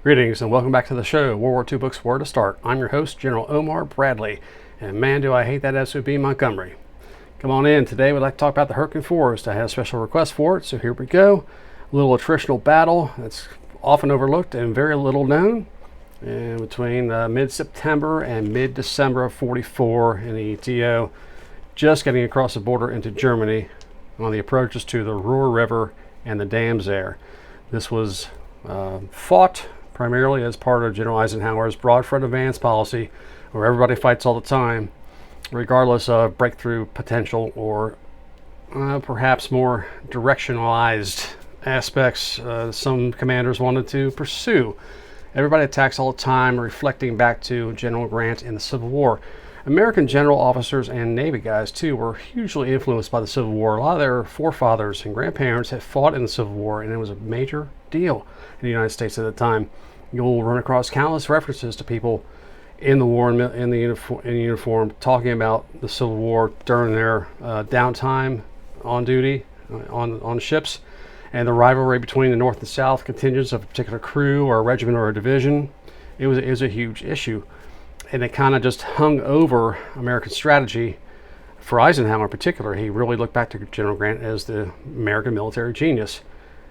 Greetings and welcome back to the show, World War II Books Where to Start. I'm your host, General Omar Bradley, and man do I hate that SOB Montgomery. Come on in. Today we'd like to talk about the Hurtgen Forest. I had a special request for it, so here we go. A little attritional battle that's often overlooked and very little known. And between mid-September and mid-December of 44 in the ETO, just getting across the border into Germany on the approaches to the Ruhr River and the dams there. This was fought primarily as part of General Eisenhower's broad front advance policy, where everybody fights all the time, regardless of breakthrough potential or perhaps more directionalized aspects some commanders wanted to pursue. Everybody attacks all the time, reflecting back to General Grant in the Civil War. American general officers and Navy guys, too, were hugely influenced by the Civil War. A lot of their forefathers and grandparents had fought in the Civil War, and it was a major deal in the United States at the time. You'll run across countless references to people in the war, in uniform, talking about the Civil War during their downtime on duty, on ships, and the rivalry between the North and South contingents of a particular crew or a regiment or a division. It was a huge issue. And it kind of just hung over American strategy. For Eisenhower in particular, he really looked back to General Grant as the American military genius,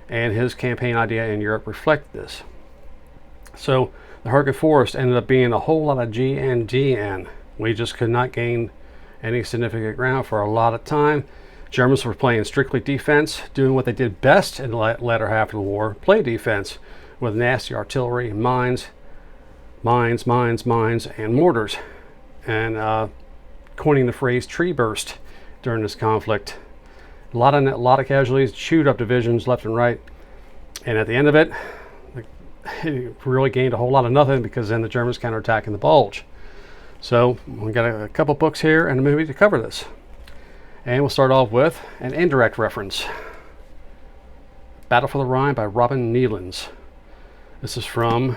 and his campaign idea in Europe reflected this. So the Hurtgen Forest ended up being a whole lot of GNDN. We just could not gain any significant ground for a lot of time. Germans were playing strictly defense, doing what they did best in the latter half of the war, play defense with nasty artillery, mines, and mortars, and coining the phrase tree burst during this conflict. A lot of casualties, chewed up divisions left and right, and at the end of it, it really gained a whole lot of nothing, because then the Germans counterattacked in the Bulge. So we got a couple books here and a movie to cover this, and we'll start off with an indirect reference. Battle for the Rhine by Robin Neilans. This is from,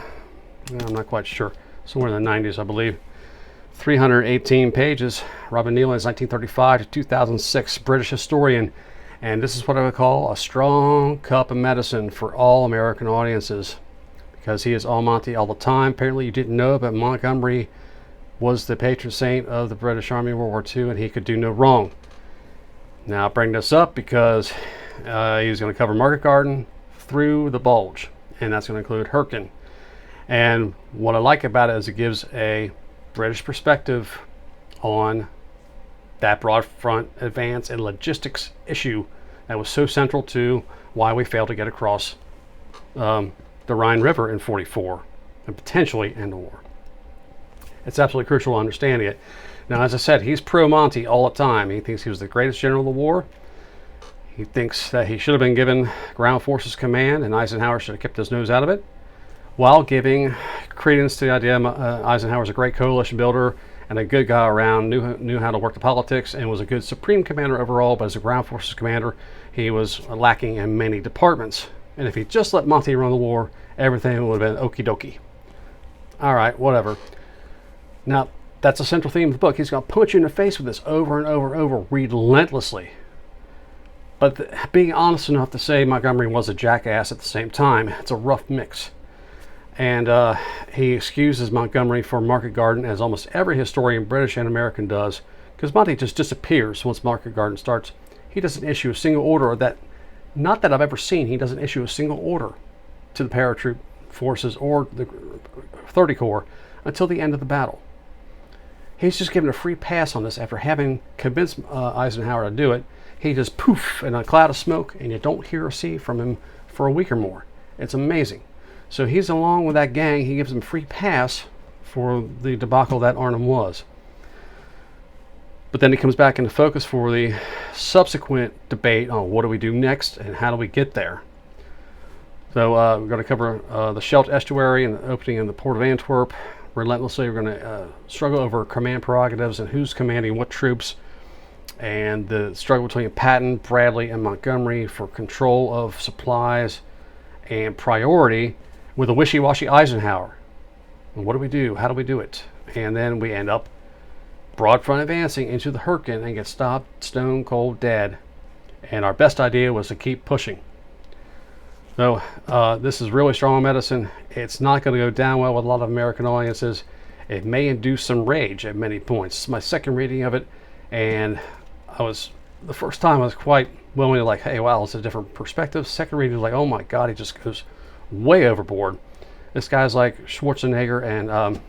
I'm not quite sure, somewhere in the 90s, I believe. 318 pages. Robin Neilans, 1935 to 2006, British historian. And this is what I would call a strong cup of medicine for all American audiences, because he is Almighty all the time. Apparently you didn't know, but Montgomery was the patron saint of the British Army in World War II, and he could do no wrong. Now I bring this up because he's going to cover Market Garden through the Bulge, and that's going to include Hurtgen. And what I like about it is it gives a British perspective on that broad front advance and logistics issue that was so central to why we failed to get across the Rhine River in 44 and potentially end the war. It's absolutely crucial understanding it. Now, as I said, he's pro-Monty all the time. He thinks he was the greatest general of the war. He thinks that he should have been given ground forces command, and Eisenhower should have kept his nose out of it, while giving credence to the idea Eisenhower's a great coalition builder and a good guy around, knew how to work the politics, and was a good supreme commander overall, but as a ground forces commander, he was lacking in many departments. And if he just let Monty run the war, everything would have been okie dokie. All right, whatever. Now, that's a central theme of the book. He's going to punch you in the face with this over and over and over, relentlessly. But being honest enough to say Montgomery was a jackass at the same time, it's a rough mix. And he excuses Montgomery for Market Garden, as almost every historian, British and American, does, because Monty just disappears once Market Garden starts. He doesn't issue a single order that, not that I've ever seen, he doesn't issue a single order to the paratroop forces or the 30 Corps until the end of the battle. He's just given a free pass on this after having convinced Eisenhower to do it. He just poof in a cloud of smoke, and you don't hear or see from him for a week or more. It's amazing. So he's along with that gang. He gives them free pass for the debacle that Arnhem was. But then he comes back into focus for the subsequent debate on what do we do next and how do we get there. So we're going to cover the Scheldt Estuary and the opening in the port of Antwerp. Relentlessly, we're going to struggle over command prerogatives and who's commanding what troops, and the struggle between Patton, Bradley, and Montgomery for control of supplies and priority with a wishy-washy Eisenhower. And what do we do? How do we do it? And then we end up broad front advancing into the Hurtgen and get stopped stone cold dead. And our best idea was to keep pushing. So this is really strong medicine. It's not going to go down well with a lot of American audiences. It may induce some rage at many points. It's my second reading of it, and the first time I was quite willing to like, hey, wow, it's a different perspective. Second reading was like, oh my God, he just goes way overboard. This guy's like Schwarzenegger and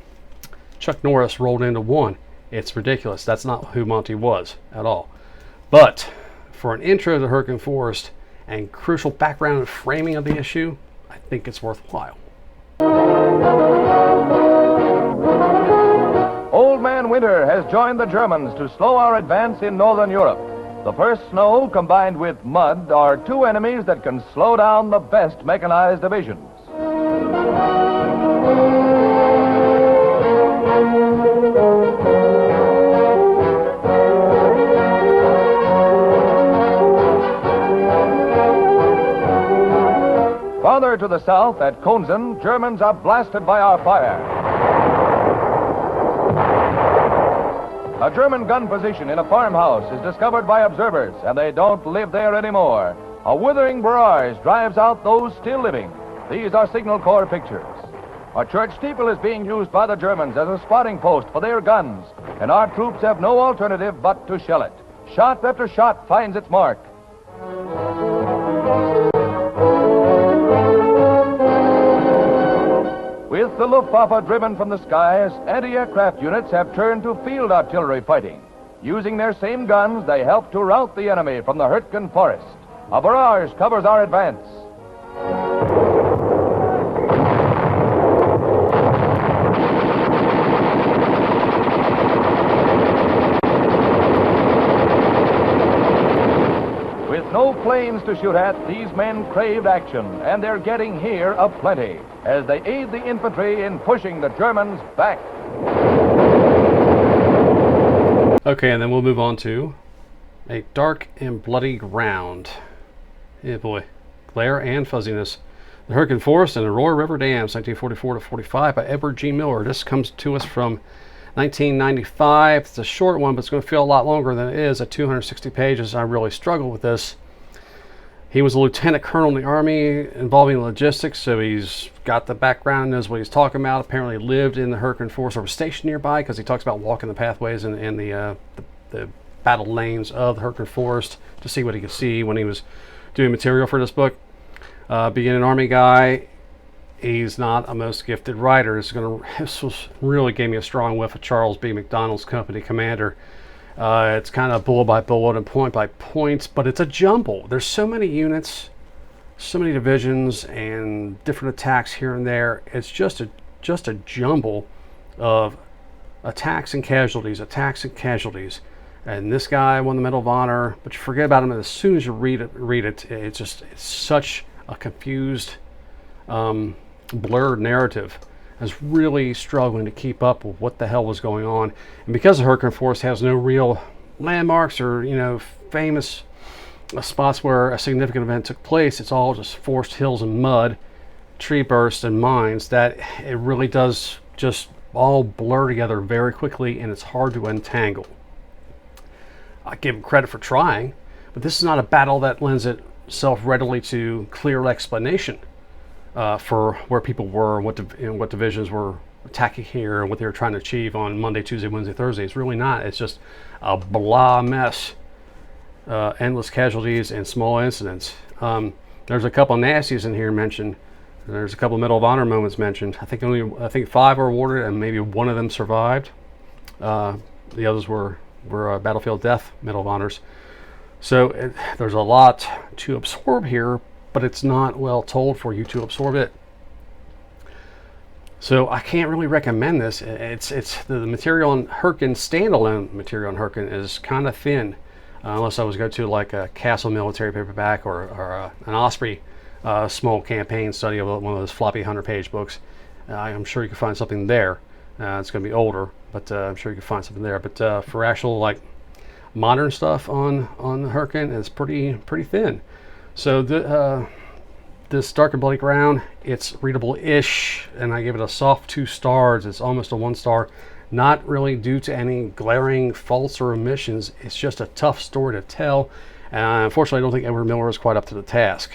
Chuck Norris rolled into one. It's ridiculous. That's not who Monty was at all. But for an intro to Hurtgen Forest and crucial background and framing of the issue, I think it's worthwhile. Old Man Winter has joined the Germans to slow our advance in Northern Europe. The first snow combined with mud are two enemies that can slow down the best mechanized divisions. Farther to the south at Konzen, Germans are blasted by our fire. A German gun position in a farmhouse is discovered by observers, and they don't live there anymore. A withering barrage drives out those still living. These are Signal Corps pictures. A church steeple is being used by the Germans as a spotting post for their guns, and our troops have no alternative but to shell it. Shot after shot finds its mark. With the Luftwaffe driven from the skies, anti-aircraft units have turned to field artillery fighting. Using their same guns, they help to rout the enemy from the Hürtgen forest. A barrage covers our advance. With no planes to shoot at, these men craved action, and they're getting here aplenty as they aid the infantry in pushing the Germans back. Okay, and then we'll move on to A Dark and Bloody Ground. Yeah, boy. Glare and Fuzziness. The Hurtgen Forest and the Roar River Dams, 1944 to 45 by Edward G. Miller. This comes to us from 1995. It's a short one, but it's going to feel a lot longer than it is at 260 pages. I really struggled with this. He was a lieutenant colonel in the Army involving logistics, so he's got the background, knows what he's talking about. Apparently lived in the Hurtgen Forest or was stationed nearby, because he talks about walking the pathways and the battle lanes of the Hurtgen Forest to see what he could see when he was doing material for this book. Being an Army guy, he's not a most gifted writer. This really gave me a strong whiff of Charles B. McDonald's company commander. It's kind of bullet by bullet and point by point, but it's a jumble. There's so many units, so many divisions, and different attacks here and there. It's just a jumble of attacks and casualties, And this guy won the Medal of Honor, but you forget about him as soon as you read it. It's such a confused, blurred narrative. I was really struggling to keep up with what the hell was going on. And because the Hurtgen Forest has no real landmarks or, famous spots where a significant event took place, it's all just forest hills and mud, tree bursts and mines, that it really does just all blur together very quickly, and it's hard to untangle. I give him credit for trying, but this is not a battle that lends itself readily to clear explanation. For where people were and what divisions were attacking here and what they were trying to achieve on Monday, Tuesday, Wednesday, Thursday. It's really not. It's just a blah mess. Endless casualties and small incidents. There's a couple of nasties in here mentioned. There's a couple of Medal of Honor moments mentioned. I think 5 were awarded and maybe one of them survived. The others were battlefield death Medal of Honors. So there's a lot to absorb here, but it's not well told for you to absorb it. So I can't really recommend this. It's the material on Hurtgen, standalone material on Hurtgen is kind of thin, unless I was go to like a Castle military paperback or an Osprey small campaign study of one of those floppy 100-page books. I'm sure you can find something there. It's going to be older, but I'm sure you can find something there. But for actual like modern stuff on Hurtgen, it's pretty thin. So this Dark and Bloody Ground, it's readable-ish, and I give it a soft 2 stars. It's almost a 1 star. Not really due to any glaring faults or omissions. It's just a tough story to tell. And unfortunately, I don't think Edward Miller is quite up to the task.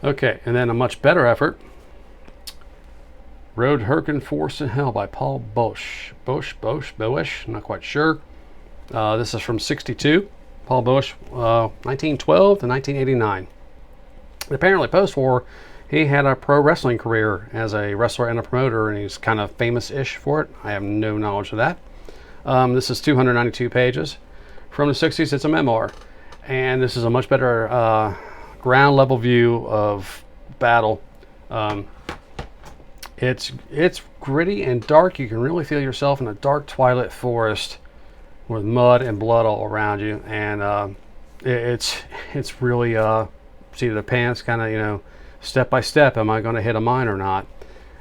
Okay, and then a much better effort, Road Hurtgen Forest in Hell by Paul Bosch. Bosch, not quite sure. This is from 62. Paul Bosch, 1912 to 1989. Apparently, post-war, he had a pro wrestling career as a wrestler and a promoter, and he's kind of famous-ish for it. I have no knowledge of that. This is 292 pages. From the 60s, it's a memoir. And this is a much better ground level view of battle. It's gritty and dark. You can really feel yourself in a dark twilight forest with mud and blood all around you, and it's really seat of the pants, kind of, you know, step by step. Am I going to hit a mine or not?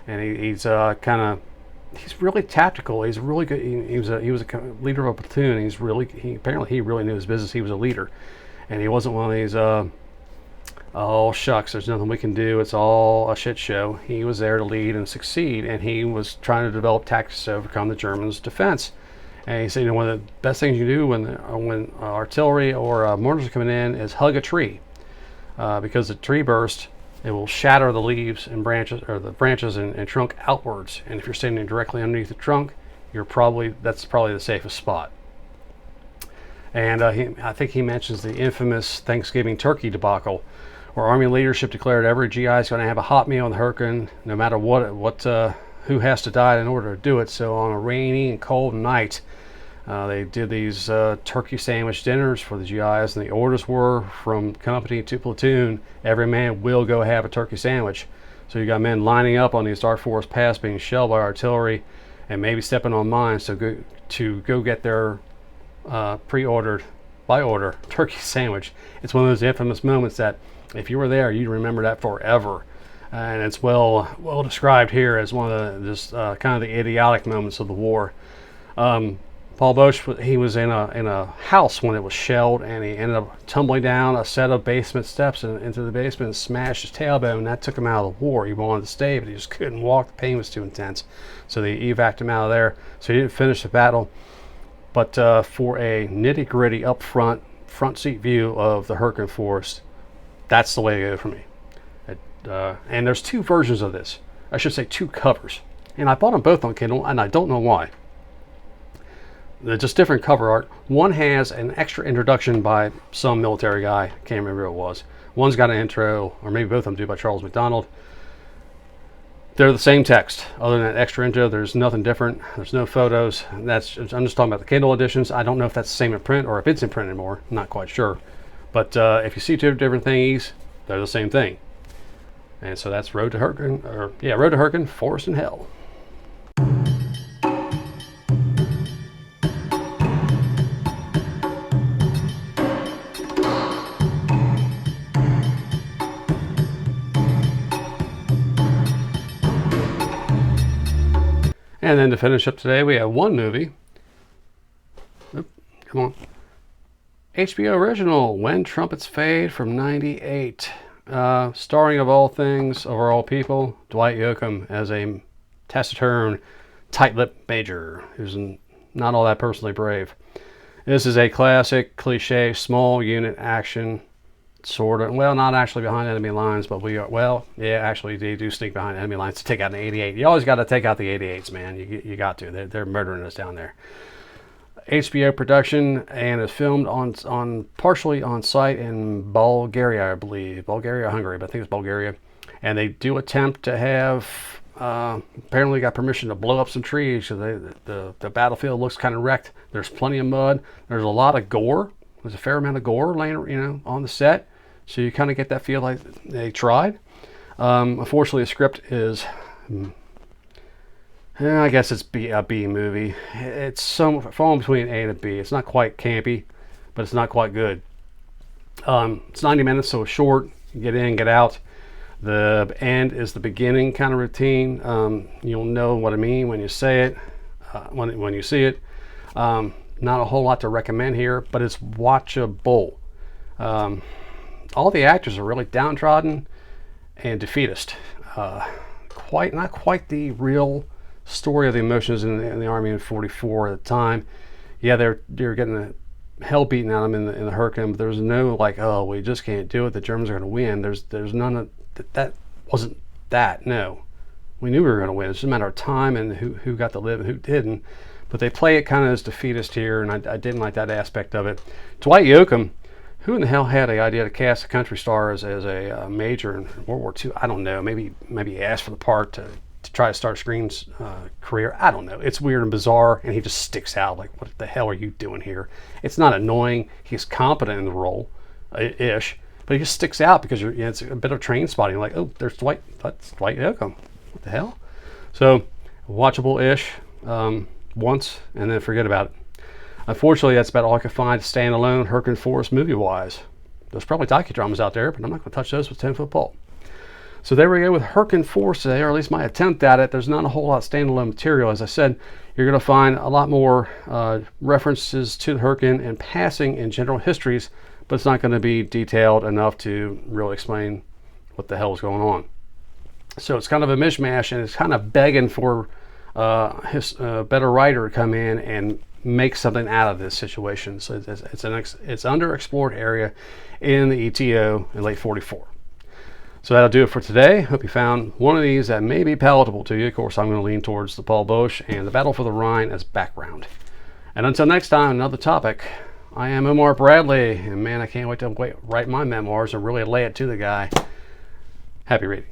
And he's really tactical. He's really good. He was a leader of a platoon. Apparently he really knew his business. He was a leader, and he wasn't one of these oh shucks, there's nothing we can do, it's all a shit show. He was there to lead and succeed, and he was trying to develop tactics to overcome the Germans' defense. And he said, you know, one of the best things you do when artillery or mortars are coming in is hug a tree, because the tree burst, it will shatter the leaves and branches, or the branches and trunk outwards. And if you're standing directly underneath the trunk, that's probably the safest spot. And I think he mentions the infamous Thanksgiving turkey debacle, where Army leadership declared every GI is going to have a hot meal in the Hurtgen, no matter who has to die in order to do it. So on a rainy and cold night, they did these turkey sandwich dinners for the GIs, and the orders were from company to platoon, every man will go have a turkey sandwich. So you got men lining up on these dark forest paths being shelled by artillery and maybe stepping on mines to go get their pre-ordered, by order, turkey sandwich. It's one of those infamous moments that if you were there, you'd remember that forever. And it's well described here as one of the kind of the idiotic moments of the war. Paul Bosch, he was in a house when it was shelled, and he ended up tumbling down a set of basement steps into the basement and smashed his tailbone. That took him out of the war. He wanted to stay, but he just couldn't walk. The pain was too intense. So they evac'd him out of there. So he didn't finish the battle. But for a nitty-gritty front seat view of the Hurtgen Forest, that's the way to go for me. And there's two versions of this. I should say two covers. And I bought them both on Kindle, and I don't know why. They're just different cover art. One has an extra introduction by some military guy. Can't remember who it was. One's got an intro, or maybe both of them do, by Charles McDonald. They're the same text. Other than that extra intro, there's nothing different. There's no photos. I'm just talking about the Kindle editions. I don't know if that's the same in print or if it's in print anymore. I'm not quite sure. But if you see two different thingies, they're the same thing. And so that's Road to Hurtgen, Forest in Hell. And then to finish up today, we have one movie. Oop, come on. HBO original, When Trumpets Fade from '98. Starring of all things, over all people, Dwight Yoakam as a taciturn, tight-lipped major who's not all that personally brave. This is a classic, cliche, small unit action, sort of. Well, not actually behind enemy lines, but we are. Well, yeah, actually, they do sneak behind enemy lines to take out an 88. You always got to take out the 88s, man. You got to. They're murdering us down there. HBO production, and is filmed on partially on site in Bulgaria, I believe. Bulgaria or Hungary, but I think it's Bulgaria. And they do attempt to have, apparently got permission to blow up some trees, so the battlefield looks kind of wrecked. There's plenty of mud. There's a lot of gore. There's a fair amount of gore laying, on the set. So you kind of get that feel like they tried. Unfortunately, the script is, I guess it's a B movie. It's falling between A and a B. It's not quite campy, but it's not quite good. It's 90 minutes, so it's short. You get in, get out. The end is the beginning kind of routine. You'll know what I mean when you say it, when you see it. Not a whole lot to recommend here, but it's watchable. All the actors are really downtrodden and defeatist. Not quite the real story of the emotions in the army in '44 at the time. Yeah, they're getting the hell beaten out of them in the Hurtgen, but there's no like, oh, we just can't do it. The Germans are going to win. There's none of that wasn't that. No, we knew we were going to win. It's just a matter of time and who got to live and who didn't. But they play it kind of as defeatist here, and I didn't like that aspect of it. Dwight Yoakam, who in the hell had the idea to cast a country star as a major in World War II? I don't know. Maybe he asked for the part to try to start Screen's career. I don't know. It's weird and bizarre, and he just sticks out. Like, what the hell are you doing here? It's not annoying. He's competent in the role, ish, but he just sticks out because it's a bit of train spotting. Like, oh, that's Dwight Yoakam. What the hell? So, watchable-ish once, and then forget about it. Unfortunately, that's about all I could find standalone Hurtgen Forest movie-wise. There's probably docudramas out there, but I'm not going to touch those with 10-foot pole. So there we go with Hurtgen Forest today, or at least my attempt at it. There's not a whole lot of standalone material. As I said, you're going to find a lot more references to the Hurtgen and passing in general histories, but it's not going to be detailed enough to really explain what the hell is going on. So it's kind of a mishmash, and it's kind of begging for a better writer to come in and make something out of this situation. So it's underexplored area in the ETO in late 44. So that'll do it for today. Hope you found one of these that may be palatable to you. Of course, I'm going to lean towards the Paul Bosch and the Battle for the Rhine as background. And until next time, another topic. I am Omar Bradley, and man, I can't wait to write my memoirs and really lay it to the guy. Happy reading.